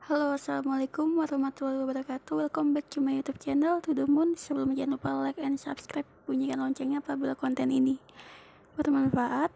Halo, assalamualaikum warahmatullahi wabarakatuh. Welcome back to my YouTube channel To The Moon. Sebelumnya jangan lupa like and subscribe, bunyikan loncengnya apabila konten ini bermanfaat.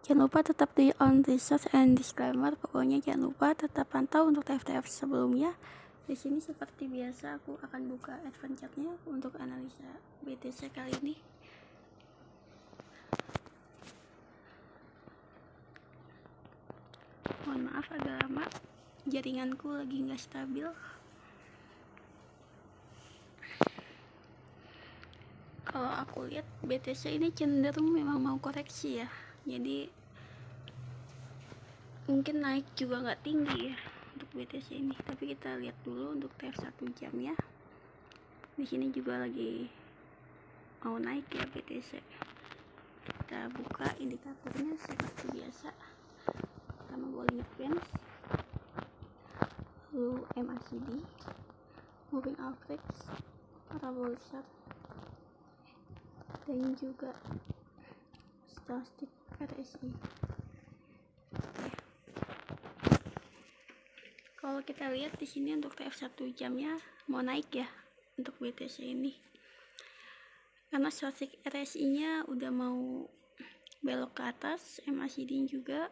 Jangan lupa tetap di on research and disclaimer. Pokoknya jangan lupa tetap pantau untuk TF-TF sebelumnya. Di sini seperti biasa aku akan buka adventure-nya untuk analisa BTC kali ini. Mohon maaf agak lama, jaringanku lagi nggak stabil. Kalau aku lihat BTC ini cenderung memang mau koreksi ya, jadi mungkin naik juga nggak tinggi ya untuk BTC ini. Tapi kita lihat dulu untuk TF 1 jam ya. Di sini juga lagi mau naik ya BTC. Kita buka indikatornya seperti biasa. Pertama Bollinger Bands, lalu MACD, Moving Average, Parabolic dan juga Stochastic RSI. Kalau kita lihat di sini untuk TF 1 jamnya mau naik ya untuk BTC ini. Karena Stochastic RSI-nya udah mau belok ke atas, MACD juga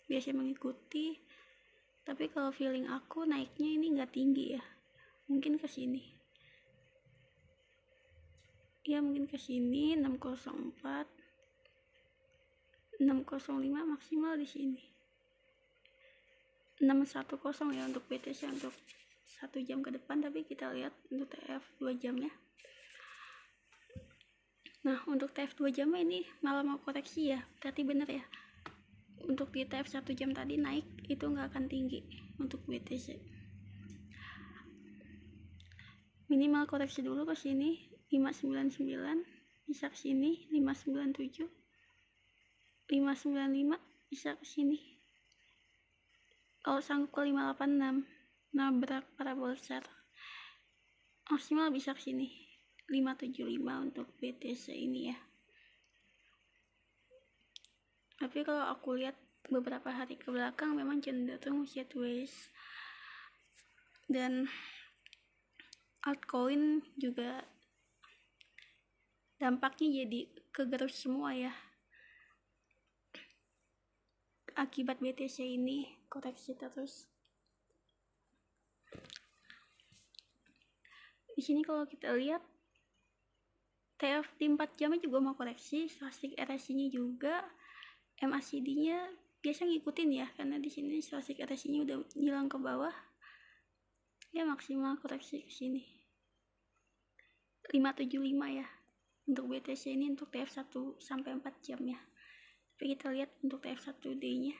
biasanya mengikuti. Tapi kalau feeling aku naiknya ini nggak tinggi ya. Mungkin ke sini. Ya mungkin ke sini 604, 605 maksimal di sini. 610 ya untuk BTC untuk 1 jam ke depan, tapi kita lihat untuk TF 2 jamnya. Nah, untuk TF 2 jamnya ini malah mau koreksi ya. Berarti bener ya. Untuk di TF 1 jam tadi naik itu nggak akan tinggi untuk BTC. Minimal koreksi dulu ke sini 599, bisa ke sini 597, 595 bisa ke sini. Kalau sanggup ke 586 nabrak parabol besar, maksimal bisa ke sini 575 untuk BTC ini ya. Tapi kalau aku lihat beberapa hari ke belakang memang cenderung sideways, dan altcoin juga dampaknya jadi kegerus semua ya akibat BTC ini koreksi terus. Di sini kalau kita lihat TF di 4 jamnya juga mau koreksi, Stochastic RSI-nya juga, MACD-nya biasa ngikutin ya, karena di sini Stochastic RSI-nya udah hilang ke bawah. Ya maksimal koreksi ke sini 575 ya untuk BTC ini untuk TF 1 sampai 4 jam ya. Tapi kita lihat untuk TF 1D-nya.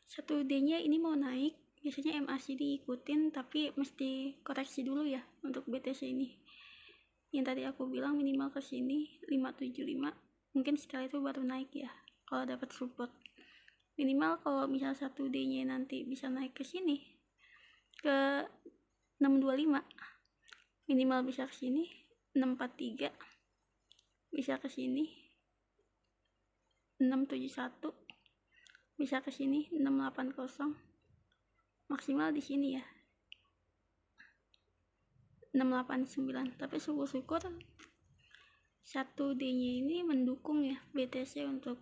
1D-nya ini mau naik, biasanya MACD ikutin, tapi mesti koreksi dulu ya untuk BTC ini. Yang tadi aku bilang minimal ke sini 575, mungkin setelah itu baru naik ya kalau dapat support. Minimal kalau misal 1D-nya nanti bisa naik ke sini ke 625, minimal bisa ke sini 643, bisa ke sini 671, bisa ke sini 680, maksimal di sini ya 689. Tapi syukur-syukur 1D-nya ini mendukung ya BTC untuk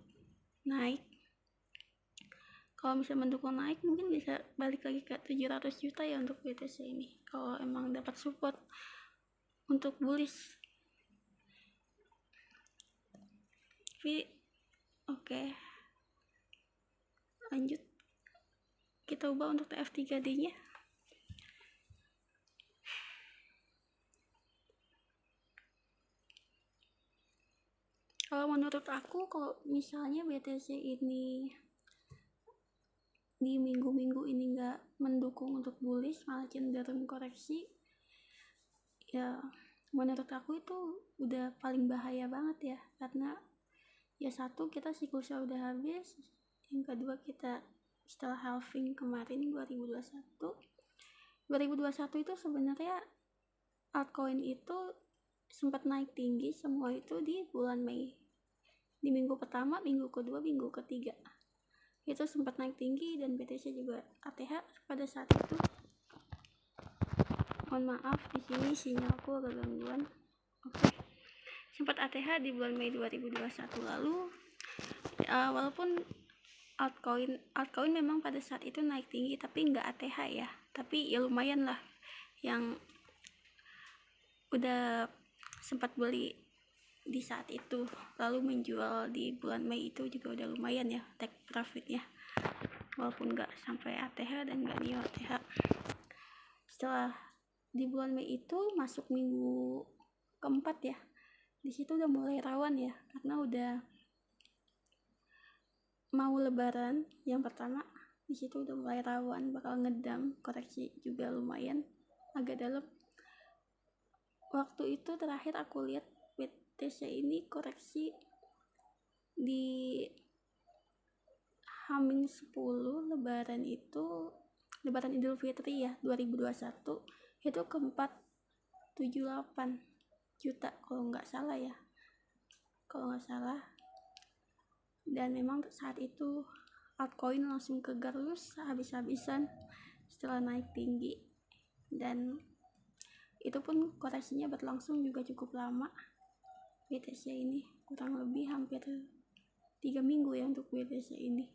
naik. Kalau bisa mendukung naik mungkin bisa balik lagi ke 700 juta ya untuk BTC ini kalau emang dapat support untuk bullish. Tapi oke, lanjut kita ubah untuk TF3D-nya. Kalau menurut aku, kalau misalnya BTC ini di minggu-minggu ini nggak mendukung untuk bullish, malah cenderung koreksi, ya menurut aku itu udah paling bahaya banget ya. Karena ya satu, kita siklusnya udah habis, yang kedua kita setelah halving kemarin 2021 itu sebenarnya altcoin itu sempat naik tinggi semua itu di bulan Mei, di minggu pertama, minggu kedua, minggu ketiga. itu sempat naik tinggi, dan BTC juga ATH pada saat itu. Mohon maaf di sini sinyalku agak gangguan. Oke. Sempat ATH di bulan Mei 2021 lalu. Walaupun altcoin memang pada saat itu naik tinggi, tapi nggak ATH ya. Tapi ya lumayan lah, yang udah sempat beli di saat itu lalu menjual di bulan Mei itu juga udah lumayan ya take profitnya, walaupun nggak sampai ATH dan nggak neo ATH. Setelah di bulan Mei itu masuk minggu keempat ya, di situ udah mulai rawan ya, karena udah mau lebaran yang pertama. Di situ udah mulai rawan bakal ngedam, koreksi juga lumayan agak dalam. Waktu itu terakhir aku lihat BTC ini koreksi di Hamin 10 lebaran itu, lebaran Idul Fitri ya 2021, itu ke 478 juta kalau nggak salah. Dan memang saat itu altcoin langsung ke garus habis-habisan setelah naik tinggi, dan itu pun koreksinya berlangsung juga cukup lama. BTC ini kurang lebih hampir 3 minggu ya untuk BTC ini,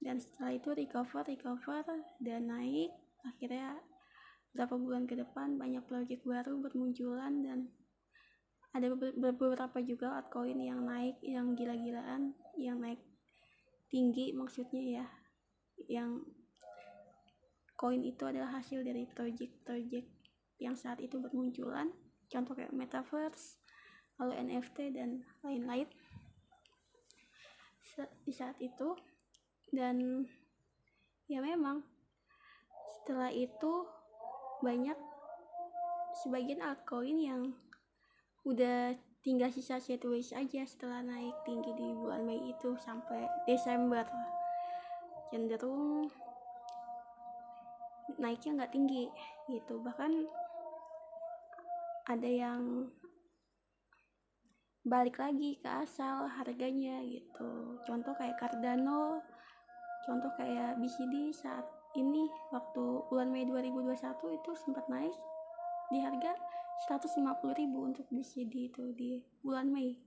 dan setelah itu recover dan naik. Akhirnya beberapa bulan ke depan banyak project baru bermunculan, dan ada beberapa juga altcoin yang naik, yang gila-gilaan, yang naik tinggi maksudnya ya, yang koin itu adalah hasil dari project yang saat itu bermunculan, contoh kayak metaverse, lalu NFT dan lain-lain di saat itu. Dan ya memang setelah itu banyak sebagian altcoin yang udah tinggal sisa sideways aja setelah naik tinggi di bulan Mei itu sampai Desember, cenderung naiknya nggak tinggi gitu. Bahkan ada yang balik lagi ke asal harganya gitu, contoh kayak Cardano, contoh kayak BCD saat ini waktu bulan Mei 2021 itu sempat naik di harga 150.000 untuk BCD itu di bulan Mei.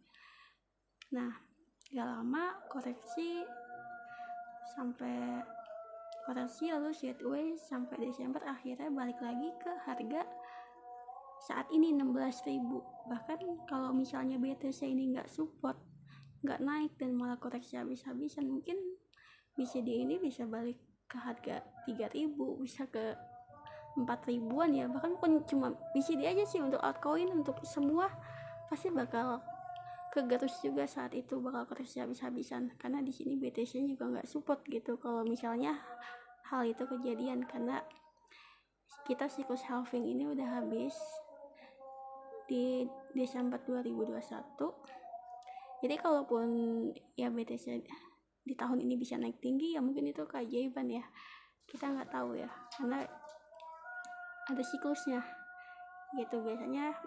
Nah, gak lama koreksi lalu sideways sampai Desember, akhirnya balik lagi ke harga saat ini 16.000. Bahkan kalau misalnya BTC ini nggak support, nggak naik dan malah koreksi habis-habisan, mungkin BCD ini bisa balik ke harga 3.000, bisa ke 4.000-an ya. Bahkan pun cuma BCD aja sih, untuk altcoin, untuk semua pasti bakal kegerus juga saat itu, bakal koreksi habis-habisan, karena di sini BTC juga nggak support gitu kalau misalnya hal itu kejadian, karena kita siklus halving ini udah habis di Desember 2021. Jadi kalaupun ya BTC di tahun ini bisa naik tinggi, ya mungkin itu keajaiban ya, kita nggak tahu ya, karena ada siklusnya gitu.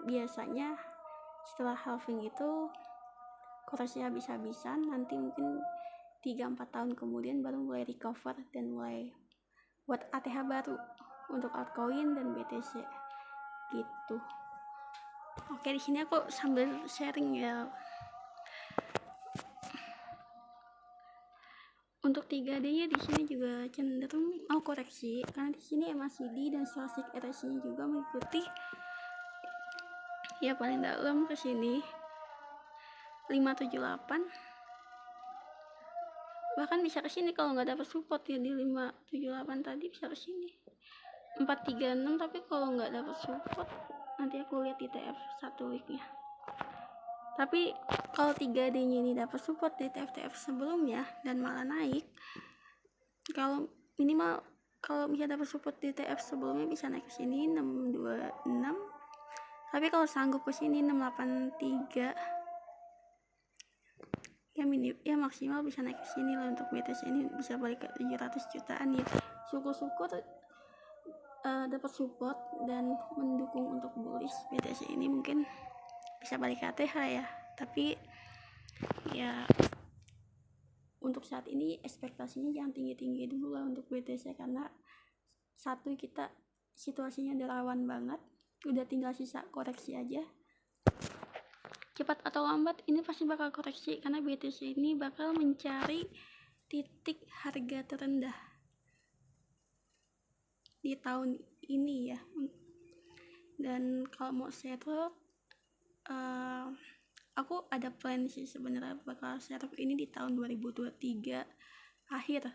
Biasanya setelah halving itu koreksi habis-habisan, nanti mungkin 3-4 tahun kemudian baru mulai recover dan mulai buat ATH baru untuk altcoin dan BTC gitu. Oke, di sini aku sambil sharing ya. Untuk 3D-nya di sini juga cenderung mau koreksi, karena di sini MACD dan stochastic RSI-nya juga mengikuti ya, paling dalam ke sini 578, bahkan bisa ke sini kalau nggak dapat support ya di 578 tadi, bisa ke sini 436. Tapi kalau nggak dapat support, nanti aku lihat di TF 1 weeknya. Tapi kalau 3D-nya ini dapat support di TF sebelumnya dan malah naik, kalau minimal kalau bisa dapat support di TF sebelumnya bisa naik ke sini 626. Tapi kalau sanggup ke sini 683 ya maksimal bisa naik ke sini lah. Untuk BTC ini bisa balik ke 700 jutaan ya. Syukur-syukur dapat support dan mendukung untuk bullish BTC ini, mungkin bisa balik ke ATH ya. Tapi ya untuk saat ini ekspektasinya jangan tinggi-tinggi dulu lah untuk BTC, karena satu, kita situasinya udah rawan banget, udah tinggal sisa koreksi aja. Cepat atau lambat ini pasti bakal koreksi, karena BTC ini bakal mencari titik harga terendah di tahun ini ya. Dan kalau mau settle, aku ada plan sih sebenarnya bakal settle ini di tahun 2023 akhir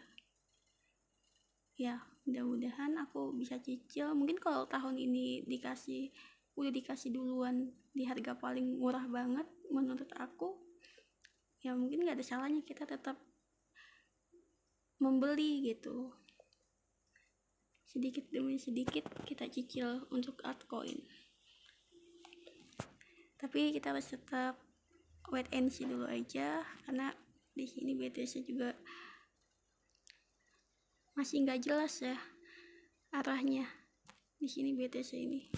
ya. Mudah-mudahan aku bisa cicil. Mungkin kalau tahun ini udah dikasih duluan di harga paling murah banget menurut aku, ya mungkin gak ada salahnya kita tetap membeli gitu, sedikit demi sedikit kita cicil untuk altcoin. Tapi kita harus tetap wait and see dulu aja, karena di sini BTC juga masih nggak jelas ya arahnya di sini BTC ini.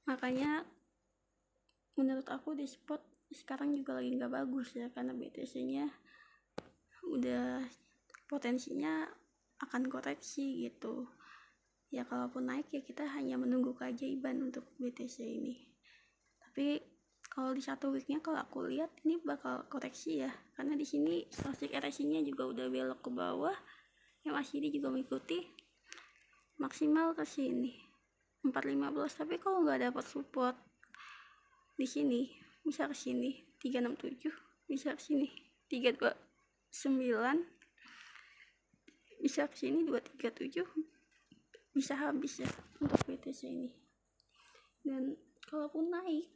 Makanya menurut aku di spot sekarang juga lagi nggak bagus ya, karena BTC-nya udah potensinya akan koreksi gitu ya. Kalaupun naik ya kita hanya menunggu keajaiban untuk BTC ini. Tapi kalau di satu weeknya kalau aku lihat ini bakal koreksi ya, karena di sini stochastic RSI-nya juga udah belok ke bawah, MACD juga mengikuti, maksimal ke sini 415. Tapi kalau nggak dapat support di sini bisa ke sini 367, bisa ke sini 329, bisa ke sini 237, bisa habis ya untuk BTC ini. Dan kalaupun naik,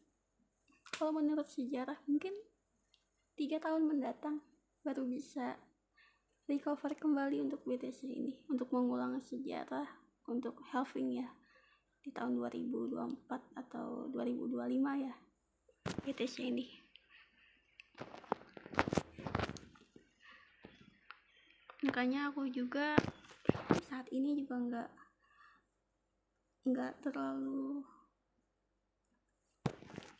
kalau menurut sejarah mungkin 3 tahun mendatang baru bisa recover kembali untuk BTC ini, untuk mengulang sejarah untuk halving ya di tahun 2024 atau 2025 ya BTC ini. Makanya aku juga saat ini juga nggak terlalu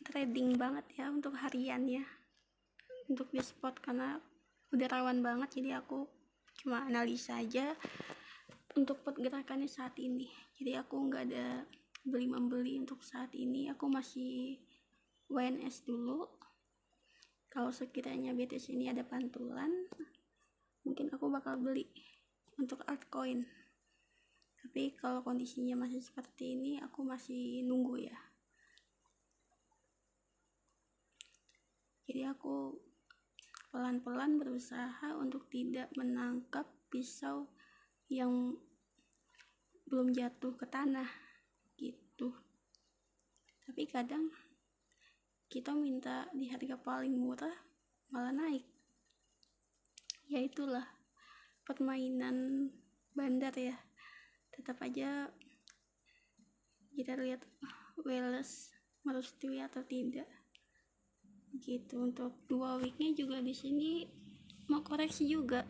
trading banget ya untuk harian ya, untuk di spot, karena udah rawan banget. Jadi aku cuma analisa aja untuk pergerakannya saat ini. Jadi aku nggak ada beli membeli untuk saat ini. Aku masih WNS dulu. Kalau sekiranya BTC ini ada pantulan, mungkin aku bakal beli untuk altcoin. Tapi kalau kondisinya masih seperti ini, aku masih nunggu ya. Jadi aku pelan-pelan berusaha untuk tidak menangkap pisau yang belum jatuh ke tanah gitu. Tapi kadang kita minta di harga paling murah malah naik. Ya itulah permainan bandar ya. Tetap aja kita lihat Wales merestui atau tidak gitu. Untuk 2 weeknya juga di sini mau koreksi juga.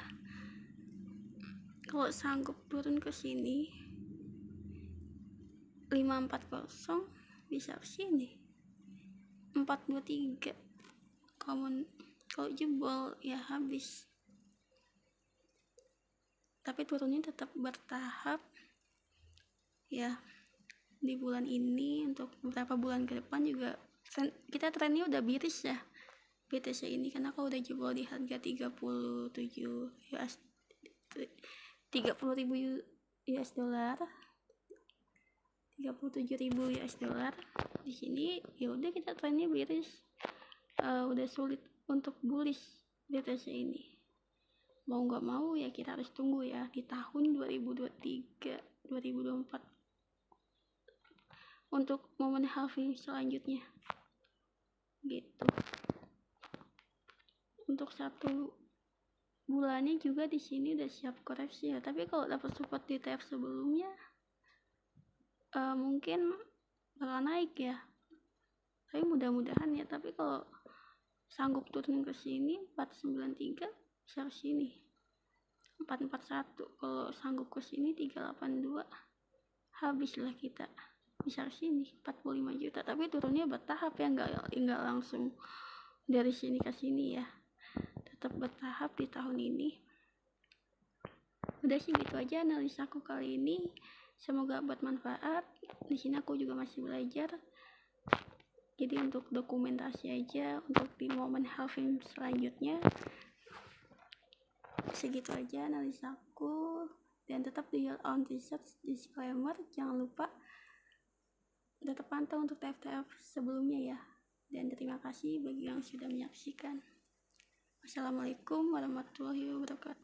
Kalau sanggup turun ke sini 540 bisa ke sini 423. Kalau jebol ya habis. Tapi turunnya tetap bertahap ya. Di bulan ini untuk beberapa bulan ke depan juga kita trennya udah miris ya BTC ini, karena kalau udah jebol di harga 37 US 30.000 US dollar, 37.000 US dollar di sini, ya udah kita trennya miris. Udah sulit untuk bullish BTC ini. Mau nggak mau ya kita harus tunggu ya di tahun 2023 2024 untuk momen halving selanjutnya gitu. Untuk 1 bulannya juga di sini udah siap koreksi ya. Tapi kalau dapat support di TF sebelumnya mungkin bakal naik ya. Tapi mudah-mudahan ya. Tapi kalau sanggup turun ke sini 493 bisa ke sini 441. Kalau sanggup ke sini 382 habislah kita. Bisa ke sini 45 juta. Tapi turunnya bertahap ya, enggak langsung dari sini ke sini ya, tetap bertahap di tahun ini. Udah sih gitu aja analisaku kali ini, semoga bermanfaat. Di sini aku juga masih belajar, jadi untuk dokumentasi aja untuk di momen halving selanjutnya. Segitu aja analisaku, dan tetap do your own research. Disclaimer, jangan lupa tetap pantau untuk TF-TF sebelumnya ya. Dan terima kasih bagi yang sudah menyaksikan. Wassalamualaikum warahmatullahi wabarakatuh.